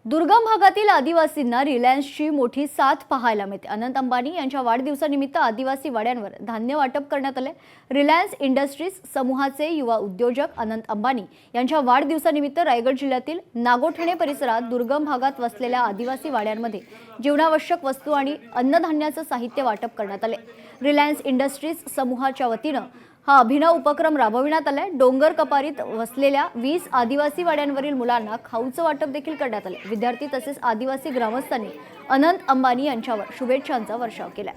दुर्गम भागातील आदिवासींना रिलायन्सची मोठी साथ पाहायला मिळते। अनंत अंबानी यांच्या वाढदिवसानिमित्त आदिवासी वाड्यांवर धान्य वाटप करण्यात आले। रिलायन्स इंडस्ट्रीज समूहाचे युवा उद्योजक अनंत अंबानी यांच्या वाढदिवसानिमित्त रायगड जिल्ह्यातील नागोठणे परिसरात दुर्गम भागात वसलेल्या आदिवासी वाड्यांमध्ये जीवनावश्यक वस्तू आणि अन्नधान्याचं साहित्य वाटप करण्यात आले। रिलायन्स इंडस्ट्रीज समूहाच्या वतीनं हा अभिनव उपक्रम राबविण्यात आलाय। डोंगर कपारीत वसलेल्या 20 आदिवासी वाड्यांवरील मुलांना खाऊचं वाटप देखील करण्यात आले। विद्यार्थी तसेच आदिवासी ग्रामस्थांनी अनंत अंबानी यांच्यावर शुभेच्छांचा वर्षाव केला।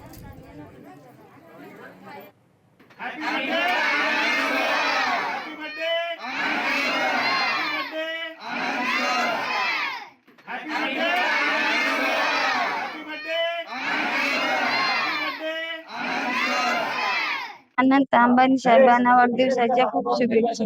अनंत अंबानी साहेबांना वाढदिवसाच्या खूप शुभेच्छा।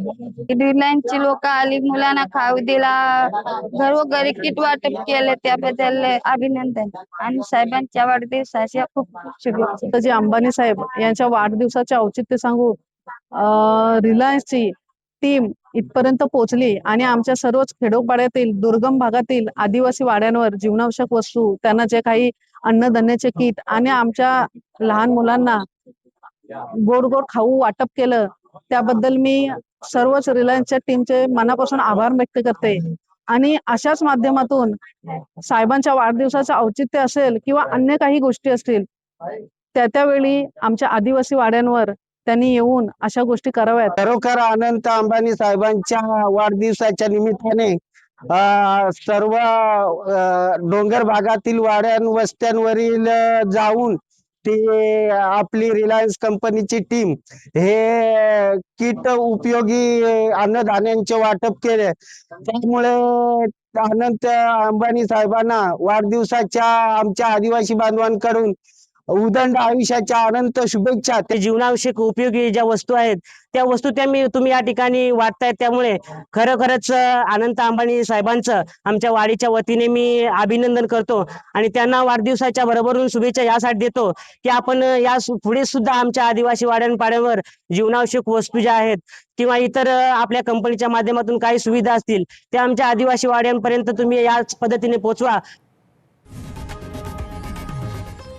रिलायन्सची लोक आली, मुलांना खाऊ दिला, घरोघरी किट वाटप केले, त्याबद्दल अभिनंदन आणि साहेबांच्या वाढदिवसाच्या खूप खूप शुभेच्छा। जे अंबानी साहेब यांच्या वाढदिवसाचे औचित्य सांगू रिलायन्सची टीम इथपर्यंत पोहोचली आणि आमच्या सर्वच खेडोपाड्यातील दुर्गम भागातील आदिवासी वाड्यांवर जीवनावश्यक वस्तू, त्यांना जे काही अन्नधान्याचे किट आणि आमच्या लहान मुलांना गोड गोड खाऊ वाटप केलं, त्याबद्दल मी सर्वच रिलायन्सच्या टीमचे मनापासून आभार व्यक्त करते। आणि अशाच माध्यमातून साहेबांच्या वाढदिवसाचं औचित्य असेल किंवा अन्य काही गोष्टी असतील, त्यावेळी आमच्या आदिवासी वाड्यांवर त्यांनी येऊन अशा गोष्टी कराव्यात। खरोखर अनंत अंबानी साहेबांच्या वाढदिवसाच्या निमित्ताने सर्व डोंगर भागातील वाड्यां वस्त्यांवरील जाऊन ते आपली रिलायन्स कंपनीची टीम हे किट उपयोगी अन्नधान्यांचे वाटप केले। त्यामुळे अनंत अंबानी साहेबांना वाढदिवसाच्या आमच्या आदिवासी बांधवांकडून उदंड आयुष्याच्या अनंत शुभेच्छा। ते जीवनावश्यक उपयोगी ज्या वस्तू आहेत त्या वस्तू तुम्ही या ठिकाणी वाटतायत, त्यामुळे खरोखरच अनंत अंबानी साहेबांचं आमच्या वाडीच्या वतीने मी अभिनंदन करतो आणि त्यांना वाढदिवसाच्या बरोबरून शुभेच्छा यासाठी देतो की आपण या पुढे सुद्धा आमच्या आदिवासी वाड्यांपाड्यांवर जीवनावश्यक वस्तू ज्या आहेत किंवा इतर आपल्या कंपनीच्या माध्यमातून काही सुविधा असतील त्या आमच्या आदिवासी वाड्यांपर्यंत तुम्ही याच पद्धतीने पोहोचवा।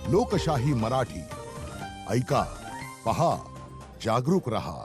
लोकशाही मराठी ऐका, पहा, जागरूक रहा।